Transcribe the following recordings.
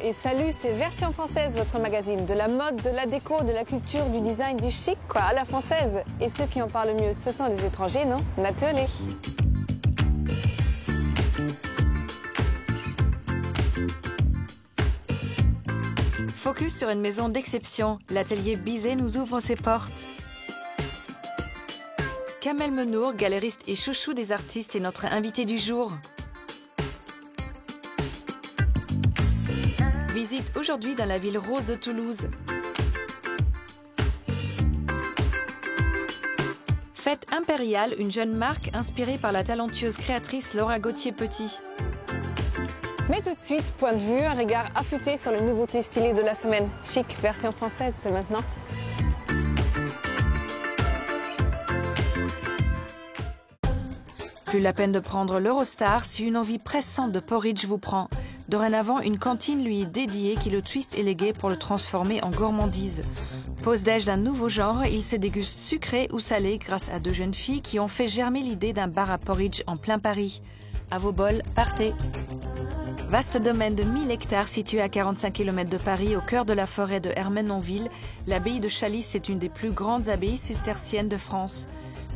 et salut, c'est Version Française, votre magazine de la mode, de la déco, de la culture, du design, du chic, quoi, à la française. Et ceux qui en parlent mieux, ce sont les étrangers, non? Nathalie. Focus sur une maison d'exception, l'atelier Bizet nous ouvre ses portes. Kamel Menour, galériste et chouchou des artistes, est notre invité du jour. Visite aujourd'hui dans la ville rose de Toulouse. Fête impériale, une jeune marque inspirée par la talentueuse créatrice Laura Gauthier-Petit. Mais tout de suite, point de vue, un regard affûté sur les nouveautés stylées de la semaine. Chic, Version Française, c'est maintenant. Plus la peine de prendre l'Eurostar si une envie pressante de porridge vous prend. Dorénavant, une cantine lui est dédiée qui le twist élégué pour le transformer en gourmandise. Pause déj d'un nouveau genre, il se déguste sucré ou salé grâce à deux jeunes filles qui ont fait germer l'idée d'un bar à porridge en plein Paris. À vos bols, partez. Vaste domaine de 1000 hectares situé à 45 km de Paris, au cœur de la forêt de Ermenonville, l'abbaye de Chalice est une des plus grandes abbayes cisterciennes de France.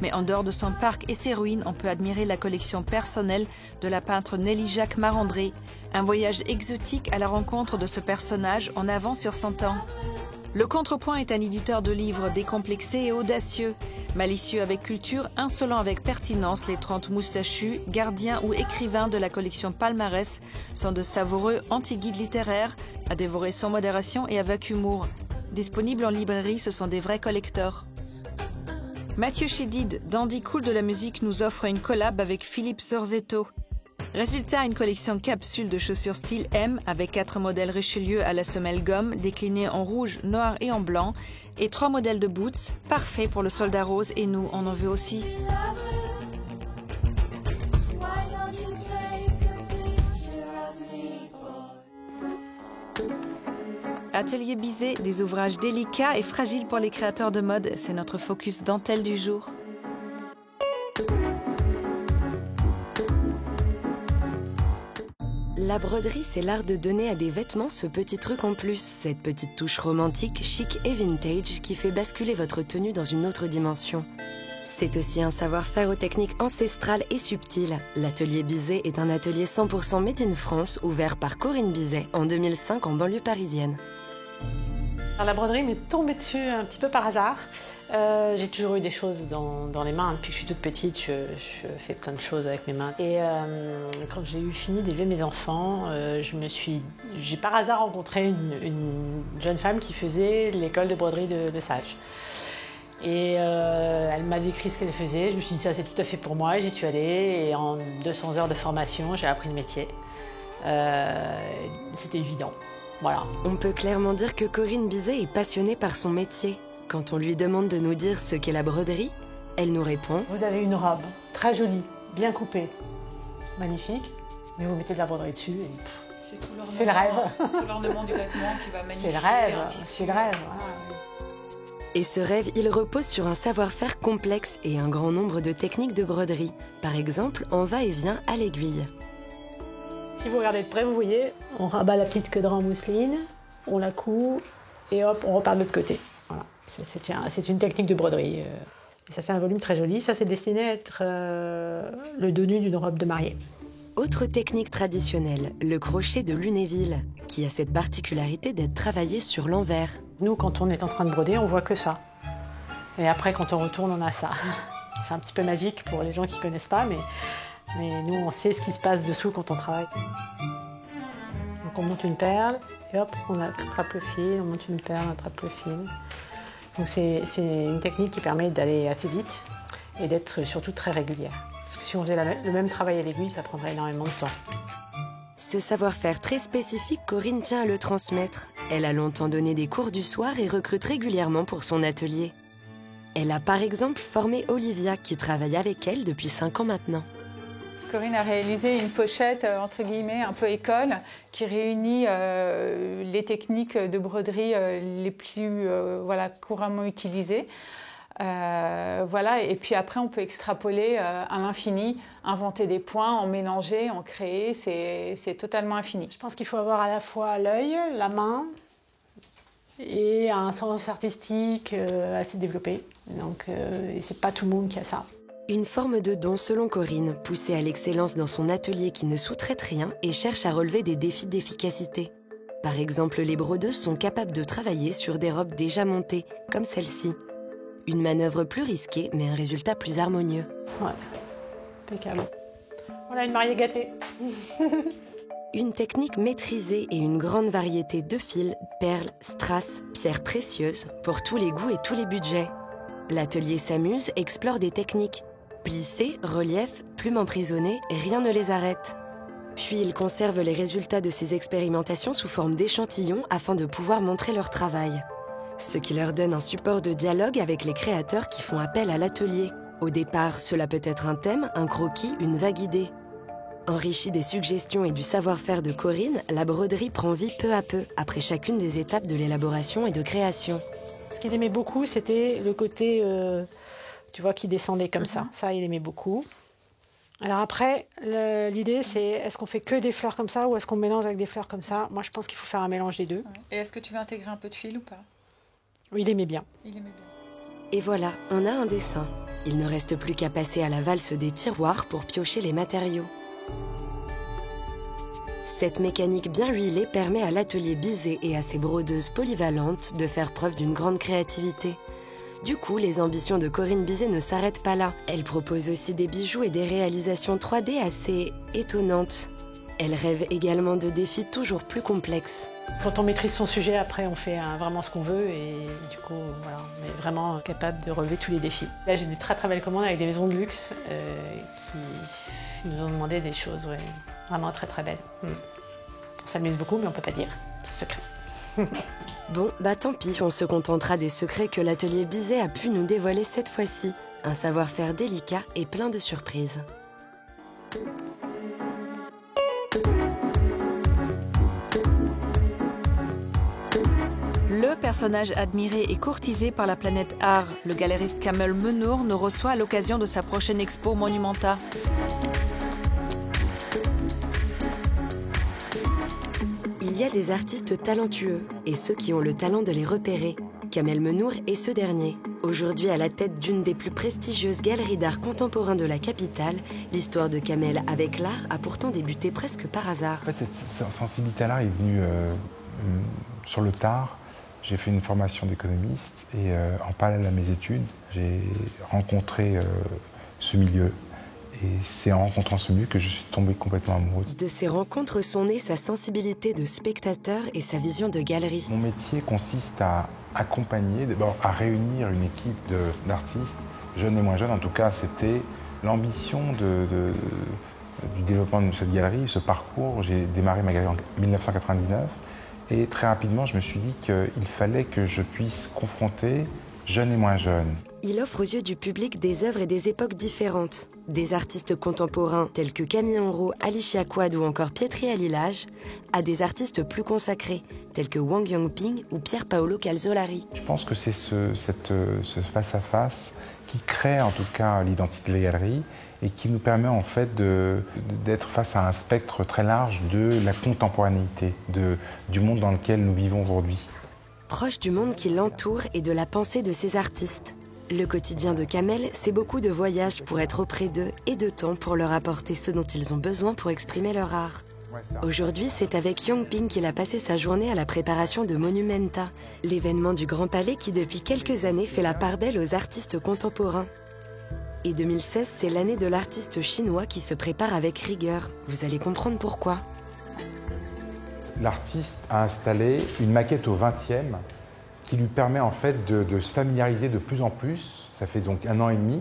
Mais en dehors de son parc et ses ruines, on peut admirer la collection personnelle de la peintre Nelly-Jacques Marandré. Un voyage exotique à la rencontre de ce personnage en avant sur son temps. Le Contrepoint est un éditeur de livres décomplexé et audacieux. Malicieux avec culture, insolent avec pertinence, les 30 moustachus, gardiens ou écrivains de la collection Palmarès sont de savoureux anti-guides littéraires à dévorer sans modération et avec humour. Disponibles en librairie, ce sont des vrais collectors. Mathieu Chédid, dandy cool de la musique, nous offre une collab avec Philippe Zorzetto. Résultat, une collection capsule de chaussures style M avec 4 modèles Richelieu à la semelle gomme déclinés en rouge, noir et en blanc et 3 modèles de boots, parfaits pour le soldat rose et nous, on en veut aussi. Atelier Bizet, des ouvrages délicats et fragiles pour les créateurs de mode, c'est notre focus dentelle du jour. La broderie, c'est l'art de donner à des vêtements ce petit truc en plus, cette petite touche romantique, chic et vintage qui fait basculer votre tenue dans une autre dimension. C'est aussi un savoir-faire aux techniques ancestrales et subtiles. L'atelier Bizet est un atelier 100% made in France, ouvert par Corinne Bizet en 2005 en banlieue parisienne. Alors, la broderie m'est tombée dessus un petit peu par hasard. J'ai toujours eu des choses dans les mains. Depuis que je suis toute petite, je fais plein de choses avec mes mains. Et quand j'ai eu fini d'élever mes enfants, j'ai par hasard rencontré une jeune femme qui faisait l'école de broderie de Sage. Et elle m'a décrit ce qu'elle faisait. Je me suis dit, ça c'est tout à fait pour moi. J'y suis allée et en 200 heures de formation, j'ai appris le métier. C'était évident. Voilà. On peut clairement dire que Corinne Bizet est passionnée par son métier. Quand on lui demande de nous dire ce qu'est la broderie, elle nous répond: vous avez une robe très jolie, bien coupée, magnifique, mais vous mettez de la broderie dessus et c'est le rêve. Tout l'ornement du vêtement qui va magnifier. C'est le rêve, c'est le rêve. Voilà. Et ce rêve, il repose sur un savoir-faire complexe et un grand nombre de techniques de broderie. Par exemple, en va-et-vient à l'aiguille. Si vous regardez de près, vous voyez, on rabat la petite queue de en mousseline, on la coud et hop, on repart de l'autre côté. Voilà. C'est une technique de broderie. Et ça fait un volume très joli. Ça, c'est destiné à être le dos nu d'une robe de mariée. Autre technique traditionnelle, le crochet de Lunéville, qui a cette particularité d'être travaillé sur l'envers. Nous, quand on est en train de broder, on voit que ça. Et après, quand on retourne, on a ça. C'est un petit peu magique pour les gens qui ne connaissent pas, mais nous, on sait ce qui se passe dessous quand on travaille. Donc on monte une perle, et hop, on attrape le fil, on monte une perle, on attrape le fil. Donc c'est une technique qui permet d'aller assez vite et d'être surtout très régulière. Parce que si on faisait le même travail à l'aiguille, ça prendrait énormément de temps. Ce savoir-faire très spécifique, Corinne tient à le transmettre. Elle a longtemps donné des cours du soir et recrute régulièrement pour son atelier. Elle a par exemple formé Olivia, qui travaille avec elle depuis 5 ans maintenant. Corinne a réalisé une pochette, entre guillemets, un peu école, qui réunit les techniques de broderie les plus couramment utilisées. Voilà. Et puis après, on peut extrapoler à l'infini, inventer des points, en mélanger, en créer, c'est totalement infini. Je pense qu'il faut avoir à la fois l'œil, la main et un sens artistique assez développé. Donc, et c'est pas tout le monde qui a ça. Une forme de don selon Corinne, poussée à l'excellence dans son atelier qui ne sous-traite rien et cherche à relever des défis d'efficacité. Par exemple, les brodeuses sont capables de travailler sur des robes déjà montées, comme celle-ci. Une manœuvre plus risquée, mais un résultat plus harmonieux. Ouais, impeccable. Voilà une mariée gâtée. Une technique maîtrisée et une grande variété de fils, perles, strass, pierres précieuses, pour tous les goûts et tous les budgets. L'atelier s'amuse, explore des techniques. Plissé, relief, plumes emprisonnées, rien ne les arrête. Puis ils conservent les résultats de ces expérimentations sous forme d'échantillons afin de pouvoir montrer leur travail. Ce qui leur donne un support de dialogue avec les créateurs qui font appel à l'atelier. Au départ, cela peut être un thème, un croquis, une vague idée. Enrichie des suggestions et du savoir-faire de Corinne, la broderie prend vie peu à peu, après chacune des étapes de l'élaboration et de création. Ce qu'il aimait beaucoup, c'était le côté, tu vois, qui descendait comme ça. Ça, il aimait beaucoup. Alors après, l'idée, c'est est-ce qu'on fait que des fleurs comme ça ou est-ce qu'on mélange avec des fleurs comme ça? Moi, je pense qu'il faut faire un mélange des deux. Et est-ce que tu veux intégrer un peu de fil ou pas? Oui, il aimait bien. Il aimait bien. Et voilà, on a un dessin. Il ne reste plus qu'à passer à la valse des tiroirs pour piocher les matériaux. Cette mécanique bien huilée permet à l'atelier Bizet et à ses brodeuses polyvalentes de faire preuve d'une grande créativité. Du coup, les ambitions de Corinne Bizet ne s'arrêtent pas là. Elle propose aussi des bijoux et des réalisations 3D assez étonnantes. Elle rêve également de défis toujours plus complexes. Quand on maîtrise son sujet, après, on fait vraiment ce qu'on veut et du coup, voilà, on est vraiment capable de relever tous les défis. Là, j'ai des très très belles commandes avec des maisons de luxe qui nous ont demandé des choses vraiment très très belles. On s'amuse beaucoup, mais on ne peut pas dire, c'est secret. Bon, bah tant pis, on se contentera des secrets que l'atelier Bizet a pu nous dévoiler cette fois-ci. Un savoir-faire délicat et plein de surprises. Le personnage admiré et courtisé par la planète art, le galériste Kamel Menour, nous reçoit à l'occasion de sa prochaine expo Monumenta. Il y a des artistes talentueux et ceux qui ont le talent de les repérer. Kamel Menour est ce dernier. Aujourd'hui à la tête d'une des plus prestigieuses galeries d'art contemporain de la capitale, l'histoire de Kamel avec l'art a pourtant débuté presque par hasard. En fait, cette sensibilité à l'art est venue sur le tard. J'ai fait une formation d'économiste et en parallèle à mes études, j'ai rencontré ce milieu. Et c'est en rencontrant ce milieu que je suis tombé complètement amoureux. De ces rencontres sont nées sa sensibilité de spectateur et sa vision de galeriste. Mon métier consiste à accompagner, d'abord à réunir une équipe d'artistes, jeunes et moins jeunes. En tout cas, c'était l'ambition du développement de cette galerie, ce parcours. J'ai démarré ma galerie en 1999 et très rapidement, je me suis dit qu'il fallait que je puisse confronter jeunes et moins jeunes. Il offre aux yeux du public des œuvres et des époques différentes. Des artistes contemporains tels que Camille Henrot, Alicia Quad ou encore Pietri Alilage, à des artistes plus consacrés tels que Wang Yongping ou Pier Paolo Calzolari. Je pense que c'est ce face-à-face qui crée en tout cas l'identité de la galerie et qui nous permet en fait d'être face à un spectre très large de la contemporanéité, du monde dans lequel nous vivons aujourd'hui. Proche du monde qui l'entoure et de la pensée de ces artistes. Le quotidien de Kamel, c'est beaucoup de voyages pour être auprès d'eux et de temps pour leur apporter ce dont ils ont besoin pour exprimer leur art. Aujourd'hui, c'est avec Yongping qu'il a passé sa journée à la préparation de Monumenta, l'événement du Grand Palais qui depuis quelques années fait la part belle aux artistes contemporains. Et 2016, c'est l'année de l'artiste chinois qui se prépare avec rigueur. Vous allez comprendre pourquoi. L'artiste a installé une maquette au 20e qui lui permet en fait de se familiariser de plus en plus. Ça fait donc 1 an et demi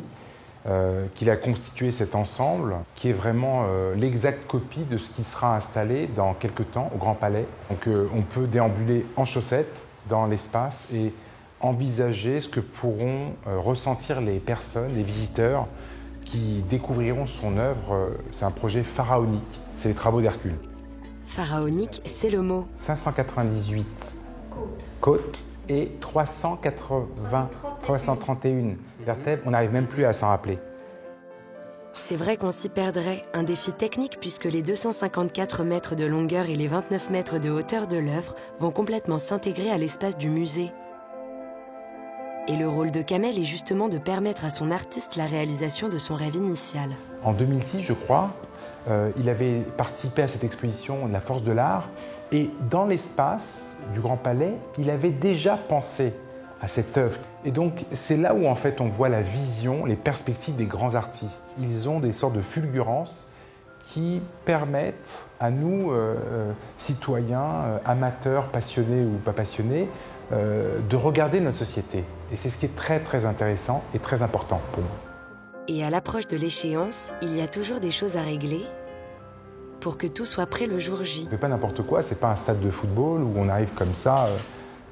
qu'il a constitué cet ensemble qui est vraiment l'exacte copie de ce qui sera installé dans quelques temps au Grand Palais. Donc on peut déambuler en chaussettes dans l'espace et envisager ce que pourront ressentir les personnes, les visiteurs qui découvriront son œuvre. C'est un projet pharaonique, c'est les travaux d'Hercule. Pharaonique, c'est le mot. 598 côtes et 380 331 vertèbres, on n'arrive même plus à s'en rappeler. C'est vrai qu'on s'y perdrait, un défi technique puisque les 254 mètres de longueur et les 29 mètres de hauteur de l'œuvre vont complètement s'intégrer à l'espace du musée. Et le rôle de Kamel est justement de permettre à son artiste la réalisation de son rêve initial. En 2006, je crois, il avait participé à cette exposition de la force de l'art et dans l'espace du Grand Palais, il avait déjà pensé à cette œuvre. Et donc, c'est là où en fait on voit la vision, les perspectives des grands artistes. Ils ont des sortes de fulgurances qui permettent à nous, citoyens, amateurs, passionnés ou pas passionnés, de regarder notre société. Et c'est ce qui est très très intéressant et très important pour moi. Et à l'approche de l'échéance, il y a toujours des choses à régler pour que tout soit prêt le jour J. On ne fait pas n'importe quoi, c'est pas un stade de football où on arrive comme ça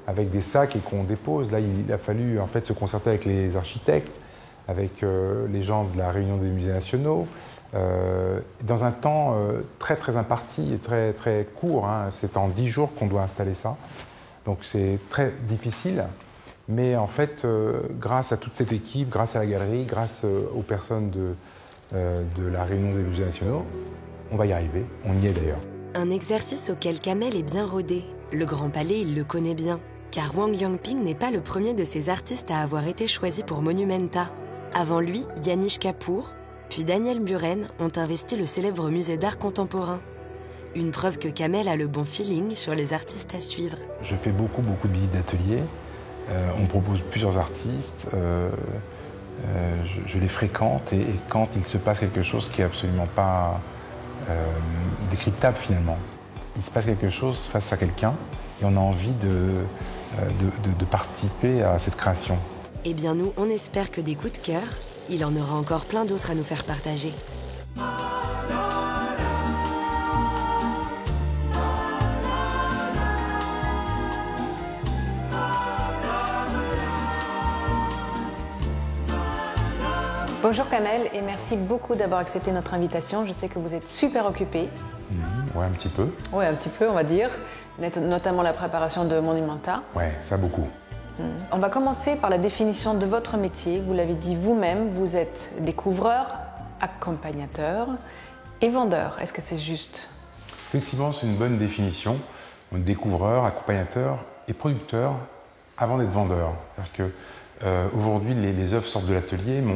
avec des sacs et qu'on dépose. Là, il a fallu en fait se concerter avec les architectes, avec les gens de la Réunion des musées nationaux, dans un temps très très imparti et très très court. Hein. C'est en 10 jours qu'on doit installer ça. Donc c'est très difficile. Mais en fait, grâce à toute cette équipe, grâce à la galerie, grâce aux personnes de la Réunion des musées nationaux, on va y arriver. On y est d'ailleurs. Un exercice auquel Kamel est bien rodé. Le Grand Palais, il le connaît bien. Car Wang Yangping n'est pas le premier de ces artistes à avoir été choisi pour Monumenta. Avant lui, Yanish Kapoor, puis Daniel Buren ont investi le célèbre musée d'art contemporain. Une preuve que Kamel a le bon feeling sur les artistes à suivre. Je fais beaucoup de visites d'ateliers. On me propose plusieurs artistes. Je les fréquente et quand il se passe quelque chose qui n'est absolument pas décryptable finalement, il se passe quelque chose face à quelqu'un et on a envie de participer à cette création. Eh bien nous, on espère que des coups de cœur, il en aura encore plein d'autres à nous faire partager. Bonjour Kamel et merci beaucoup d'avoir accepté notre invitation. Je sais que vous êtes super occupé. Ouais, un petit peu. Oui, un petit peu, on va dire. Notamment la préparation de Monumenta. Ouais, ça beaucoup. On va commencer par la définition de votre métier. Vous l'avez dit vous-même, vous êtes découvreur, accompagnateur et vendeur. Est-ce que c'est juste? Effectivement, c'est une bonne définition. Découvreur, accompagnateur et producteur avant d'être vendeur. C'est-à-dire que aujourd'hui, les œuvres sortent de l'atelier, mais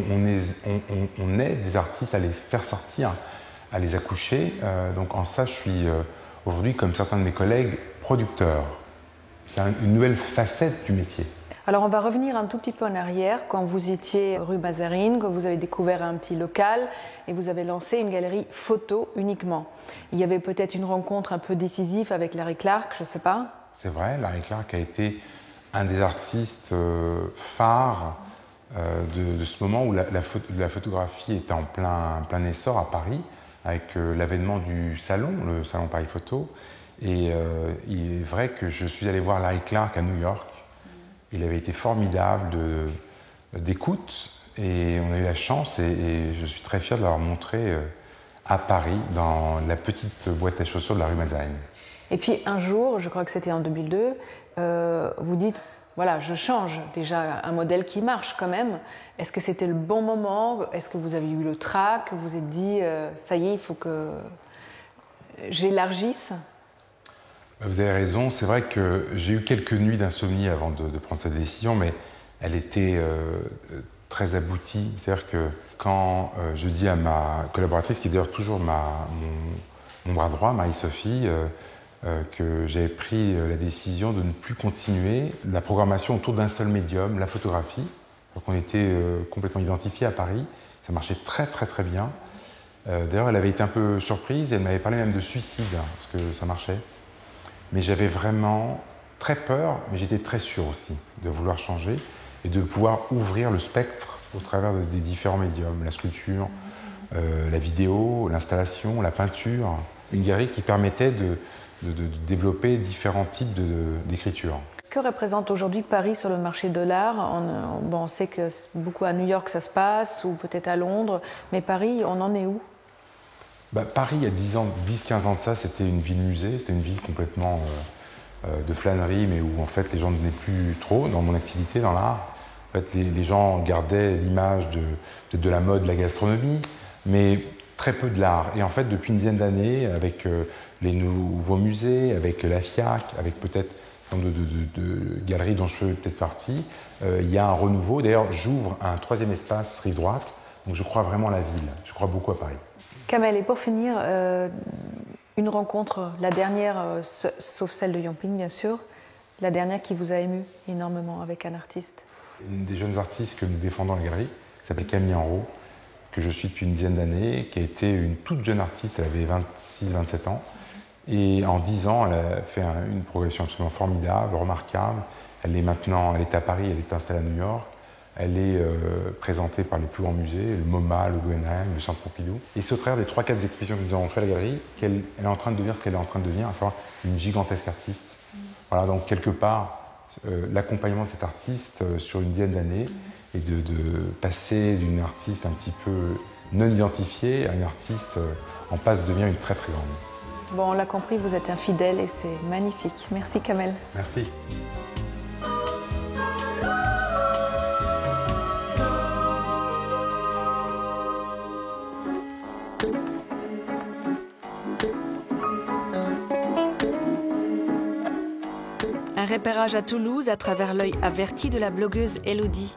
on aide des artistes à les faire sortir, à les accoucher. Donc en ça, je suis aujourd'hui, comme certains de mes collègues, producteur. C'est une nouvelle facette du métier. Alors on va revenir un tout petit peu en arrière, quand vous étiez rue Mazarine, quand vous avez découvert un petit local et vous avez lancé une galerie photo uniquement. Il y avait peut-être une rencontre un peu décisive avec Larry Clark, je ne sais pas. C'est vrai, Larry Clark a été un des artistes phares de ce moment où la photographie était en plein essor à Paris, avec l'avènement du salon, le salon Paris Photo. Et il est vrai que je suis allé voir Larry Clark à New York. Il avait été formidable d'écoute et on a eu la chance et je suis très fier de l'avoir montré à Paris dans la petite boîte à chaussures de la rue Mazarine. Et puis un jour, je crois que c'était en 2002, vous dites, voilà, je change déjà un modèle qui marche quand même. Est-ce que c'était le bon moment? Est-ce que vous avez eu le trac? Vous vous êtes dit, ça y est, il faut que j'élargisse? Vous avez raison, c'est vrai que j'ai eu quelques nuits d'insomnie avant de prendre cette décision, mais elle était très aboutie. C'est-à-dire que quand je dis à ma collaboratrice, qui est d'ailleurs toujours mon bras droit, Marie-Sophie, que j'avais pris la décision de ne plus continuer la programmation autour d'un seul médium, la photographie. Donc on était complètement identifiés à Paris, ça marchait très très très bien. D'ailleurs elle avait été un peu surprise, elle m'avait parlé même de suicide, parce que ça marchait. Mais j'avais vraiment très peur, mais j'étais très sûr aussi de vouloir changer et de pouvoir ouvrir le spectre au travers des différents médiums, la sculpture, la vidéo, l'installation, la peinture. Une galerie qui permettait de développer différents types d'écriture. Que représente aujourd'hui Paris sur le marché de l'art? On sait que beaucoup à New York ça se passe, ou peut-être à Londres, mais Paris, on en est où? Paris, il y a 10-15 ans de ça, c'était une ville-musée, c'était une ville complètement de flânerie, mais où en fait les gens ne venaient plus trop dans mon activité, dans l'art. En fait, les gens gardaient l'image de la mode, de la gastronomie, mais très peu de l'art. Et en fait, depuis une dizaine d'années, avec les nouveaux musées, avec la FIAC, avec peut-être un nombre de galeries dont je fais peut-être partie, il y a un renouveau. D'ailleurs, j'ouvre un 3e espace rive droite, donc je crois vraiment à la ville. Je crois beaucoup à Paris. Kamel, et pour finir, une rencontre, la dernière, sauf celle de Young-Ping bien sûr, la dernière qui vous a ému énormément avec un artiste? Une des jeunes artistes que nous défendons à la galerie, qui s'appelle Camille Enrault, que je suis depuis une dizaine d'années, qui a été une toute jeune artiste, elle avait 26-27 ans. Et en 10 ans, elle a fait une progression absolument formidable, remarquable. Elle est maintenant, elle est à Paris, elle est installée à New York. Elle est présentée par les plus grands musées, le MoMA, le Guggenheim, le Centre Pompidou. Et c'est au travers des 3-4 expositions que nous avons fait à la galerie qu'elle est en train de devenir ce qu'elle est en train de devenir, à savoir une gigantesque artiste. Voilà, donc quelque part, l'accompagnement de cet artiste sur une dizaine d'années et de passer d'une artiste un petit peu non identifiée à une artiste en passe de devenir une très très grande. Bon, on l'a compris, vous êtes un fidèle et c'est magnifique. Merci Kamel. Merci. Un repérage à Toulouse à travers l'œil averti de la blogueuse Elodie.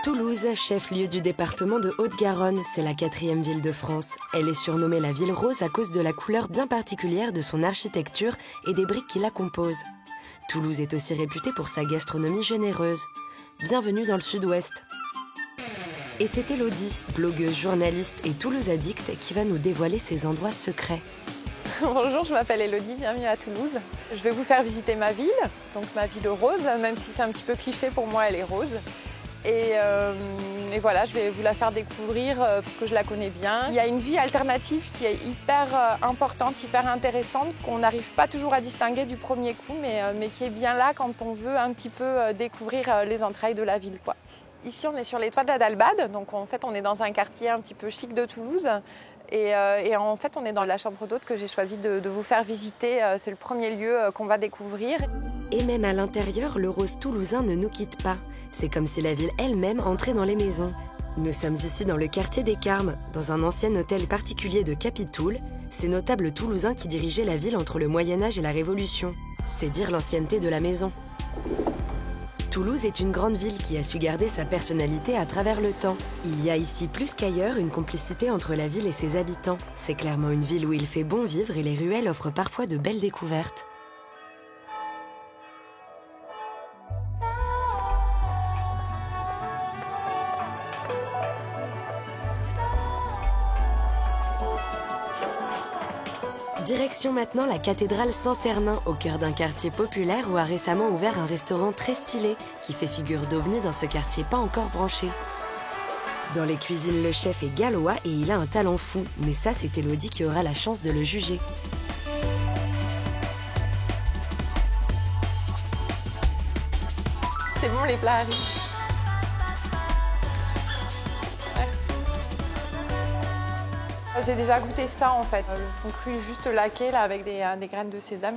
Toulouse, chef-lieu du département de Haute-Garonne, c'est la 4e ville de France. Elle est surnommée la ville rose à cause de la couleur bien particulière de son architecture et des briques qui la composent. Toulouse est aussi réputée pour sa gastronomie généreuse. Bienvenue dans le sud-ouest. Et c'est Elodie, blogueuse, journaliste et Toulouse addict, qui va nous dévoiler ses endroits secrets. Bonjour, je m'appelle Elodie, bienvenue à Toulouse. Je vais vous faire visiter ma ville, donc ma ville rose, même si c'est un petit peu cliché, pour moi elle est rose. Et voilà, je vais vous la faire découvrir parce que je la connais bien. Il y a une vie alternative qui est hyper importante, hyper intéressante, qu'on n'arrive pas toujours à distinguer du premier coup, mais qui est bien là quand on veut un petit peu découvrir les entrailles de la ville, quoi. Ici, on est sur les toits de la Dalbade, donc en fait, on est dans un quartier un petit peu chic de Toulouse. Et en fait, on est dans la chambre d'hôte que j'ai choisi de vous faire visiter. C'est le premier lieu qu'on va découvrir. Et même à l'intérieur, le rose toulousain ne nous quitte pas. C'est comme si la ville elle-même entrait dans les maisons. Nous sommes ici dans le quartier des Carmes, dans un ancien hôtel particulier de Capitoul, ces notables toulousains qui dirigeaient la ville entre le Moyen-Âge et la Révolution. C'est dire l'ancienneté de la maison. Toulouse est une grande ville qui a su garder sa personnalité à travers le temps. Il y a ici plus qu'ailleurs une complicité entre la ville et ses habitants. C'est clairement une ville où il fait bon vivre et les ruelles offrent parfois de belles découvertes. Direction maintenant la cathédrale Saint-Cernin, au cœur d'un quartier populaire où a récemment ouvert un restaurant très stylé qui fait figure d'ovni dans ce quartier pas encore branché. Dans les cuisines, le chef est gallois et il a un talent fou, mais ça c'est Elodie qui aura la chance de le juger. C'est bon, les plats arrivent. J'ai déjà goûté ça en fait, le fond cru juste laqué là, avec des graines de sésame.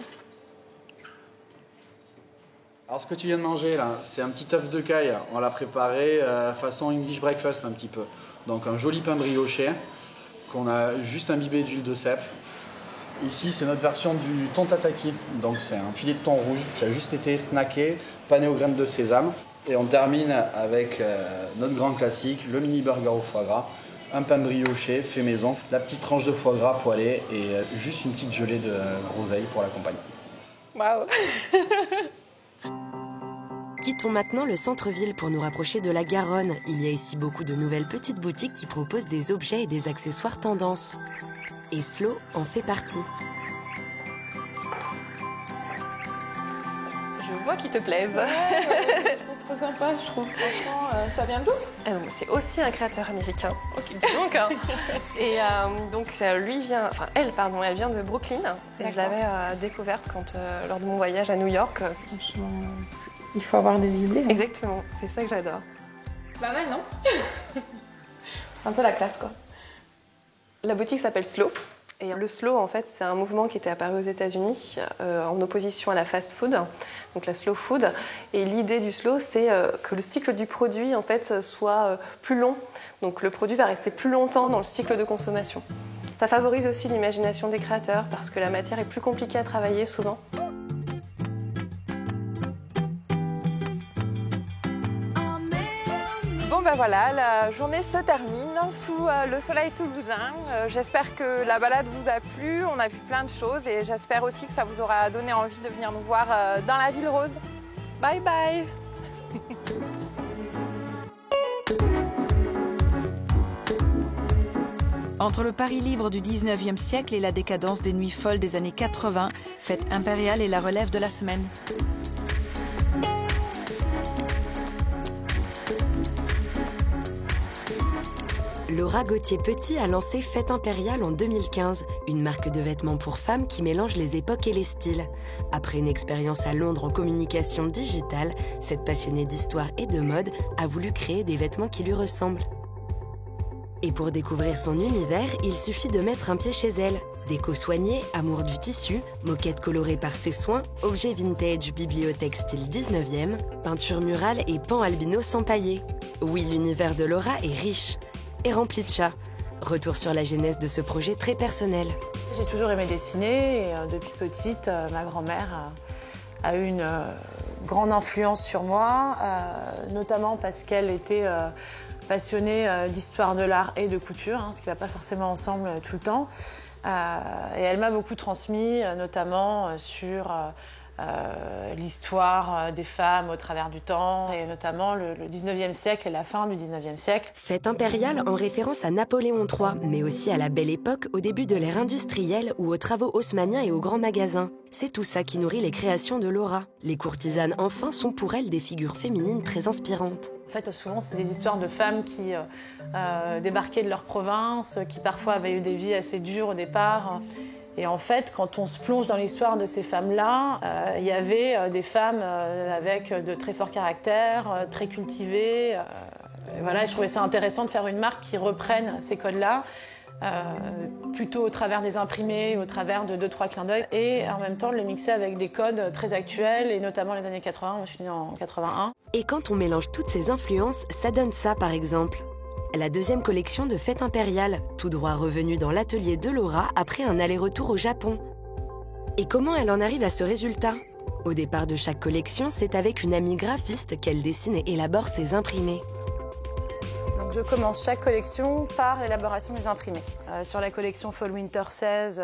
Alors ce que tu viens de manger là, c'est un petit œuf de caille. On l'a préparé façon English breakfast un petit peu. Donc un joli pain brioché qu'on a juste imbibé d'huile de cèpe. Ici c'est notre version du thon tataki. Donc c'est un filet de thon rouge qui a juste été snacké, pané aux graines de sésame. Et on termine avec notre grand classique, le mini burger au foie gras. Un pain brioché fait maison, la petite tranche de foie gras poêlée et juste une petite gelée de groseille pour l'accompagner. Waouh. Quittons maintenant le centre-ville pour nous rapprocher de la Garonne. Il y a ici beaucoup de nouvelles petites boutiques qui proposent des objets et des accessoires tendance. Et Slow en fait partie. Je vois qu'ils te plaisent. C'est trop sympa, je trouve. Franchement, ça vient d'où? C'est aussi un créateur américain. Ok, dis donc. Hein. Et donc lui vient, enfin elle vient de Brooklyn. Et je l'avais découverte lors de mon voyage à New York. Franchement, il faut avoir des idées. Hein. Exactement, c'est ça que j'adore. Pas mal, non? C'est un peu la classe, quoi. La boutique s'appelle Slow. Et le slow, en fait, c'est un mouvement qui était apparu aux États-Unis en opposition à la fast food, donc la slow food. Et l'idée du slow, c'est que le cycle du produit, en fait, soit plus long. Donc le produit va rester plus longtemps dans le cycle de consommation. Ça favorise aussi l'imagination des créateurs parce que la matière est plus compliquée à travailler souvent. Bon ben voilà, la journée se termine sous le soleil toulousain. J'espère que la balade vous a plu, on a vu plein de choses et j'espère aussi que ça vous aura donné envie de venir nous voir dans la Ville Rose. Bye bye. Entre le Paris libre du 19e siècle et la décadence des nuits folles des années 80, fête impériale et la relève de la semaine. Laura Gauthier-Petit a lancé Fête Impériale en 2015, une marque de vêtements pour femmes qui mélange les époques et les styles. Après une expérience à Londres en communication digitale, cette passionnée d'histoire et de mode a voulu créer des vêtements qui lui ressemblent. Et pour découvrir son univers, il suffit de mettre un pied chez elle. Déco soignée, amour du tissu, moquette colorée par ses soins, objets vintage, bibliothèque style 19e, peinture murale et pan albinos empaillés. Oui, l'univers de Laura est riche et rempli de chats. Retour sur la genèse de ce projet très personnel. J'ai toujours aimé dessiner et depuis petite, ma grand-mère a eu une grande influence sur moi, notamment parce qu'elle était passionnée d'histoire de l'art et de couture, ce qui ne va pas forcément ensemble tout le temps. Et elle m'a beaucoup transmis, notamment sur l'histoire des femmes au travers du temps, et notamment le 19e siècle et la fin du 19e siècle. Fête impériale en référence à Napoléon III, mais aussi à la Belle Époque, au début de l'ère industrielle ou aux travaux haussmanniens et aux grands magasins. C'est tout ça qui nourrit les créations de Laura. Les courtisanes, enfin, sont pour elle des figures féminines très inspirantes. En fait, souvent, c'est des histoires de femmes qui débarquaient de leur province, qui parfois avaient eu des vies assez dures au départ. Et en fait, quand on se plonge dans l'histoire de ces femmes-là, il y avait des femmes avec de très forts caractères, très cultivées. Et voilà, je trouvais ça intéressant de faire une marque qui reprenne ces codes-là, plutôt au travers des imprimés, au travers de 2-3 clins d'œil, et en même temps de le mixer avec des codes très actuels, et notamment les années 80. Moi, je suis née en 81. Et quand on mélange toutes ces influences, ça donne ça, par exemple. La deuxième collection de Fête Impériale, tout droit revenue dans l'atelier de Laura après un aller-retour au Japon. Et comment elle en arrive à ce résultat? Au départ de chaque collection, c'est avec une amie graphiste qu'elle dessine et élabore ses imprimés. Donc je commence chaque collection par l'élaboration des imprimés. Sur la collection Fall Winter 16,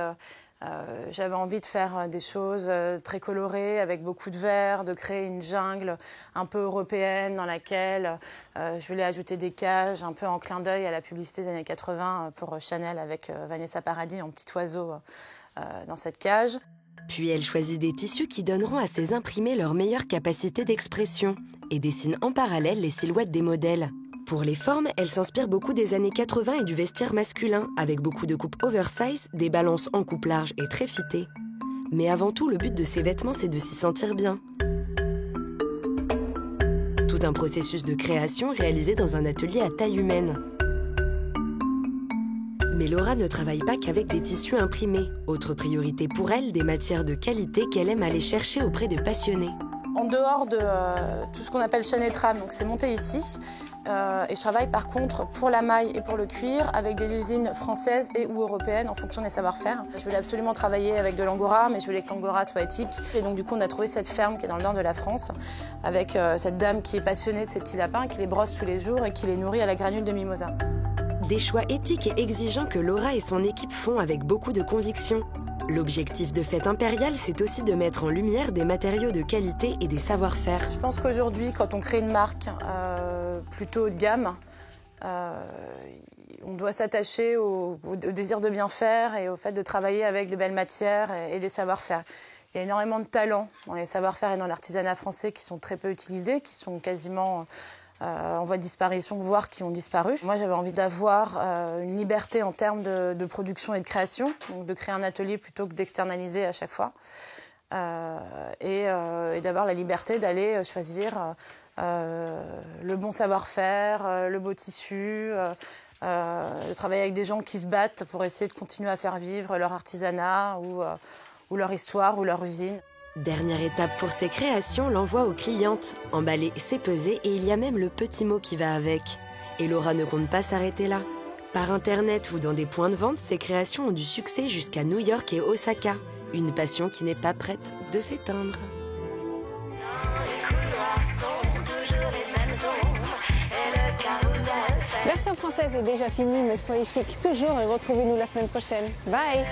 j'avais envie de faire des choses très colorées, avec beaucoup de vert, de créer une jungle un peu européenne dans laquelle je voulais ajouter des cages, un peu en clin d'œil à la publicité des années 80 pour Chanel avec Vanessa Paradis en petit oiseau dans cette cage. Puis elle choisit des tissus qui donneront à ses imprimés leur meilleure capacité d'expression et dessine en parallèle les silhouettes des modèles. Pour les formes, elle s'inspire beaucoup des années 80 et du vestiaire masculin, avec beaucoup de coupes oversize, des balances en coupe large et très fitées. Mais avant tout, le but de ces vêtements, c'est de s'y sentir bien. Tout un processus de création réalisé dans un atelier à taille humaine. Mais Laura ne travaille pas qu'avec des tissus imprimés. Autre priorité pour elle, des matières de qualité qu'elle aime aller chercher auprès de passionnés. En dehors de tout ce qu'on appelle chaîne et trame, donc c'est monté ici. Et je travaille par contre pour la maille et pour le cuir avec des usines françaises et ou européennes en fonction des savoir-faire. Je voulais absolument travailler avec de l'angora, mais je voulais que l'angora soit éthique. Et donc du coup on a trouvé cette ferme qui est dans le nord de la France avec cette dame qui est passionnée de ces petits lapins, qui les brosse tous les jours et qui les nourrit à la granule de mimosa. Des choix éthiques et exigeants que Laura et son équipe font avec beaucoup de conviction. L'objectif de Fête Impériale, c'est aussi de mettre en lumière des matériaux de qualité et des savoir-faire. Je pense qu'aujourd'hui, quand on crée une marque plutôt haut de gamme, on doit s'attacher au désir de bien faire et au fait de travailler avec de belles matières et des savoir-faire. Il y a énormément de talents dans les savoir-faire et dans l'artisanat français qui sont très peu utilisés, qui sont quasiment en voie de disparition, voire qui ont disparu. Moi, j'avais envie d'avoir une liberté en termes de production et de création, donc de créer un atelier plutôt que d'externaliser à chaque fois, et d'avoir la liberté d'aller choisir le bon savoir-faire, le beau tissu, de travailler avec des gens qui se battent pour essayer de continuer à faire vivre leur artisanat ou leur histoire ou leur usine. Dernière étape pour ces créations, l'envoi aux clientes. Emballer, c'est peser et il y a même le petit mot qui va avec. Et Laura ne compte pas s'arrêter là. Par internet ou dans des points de vente, ces créations ont du succès jusqu'à New York et Osaka. Une passion qui n'est pas prête de s'éteindre. Version française est déjà finie, mais soyez chic toujours et retrouvez-nous la semaine prochaine. Bye!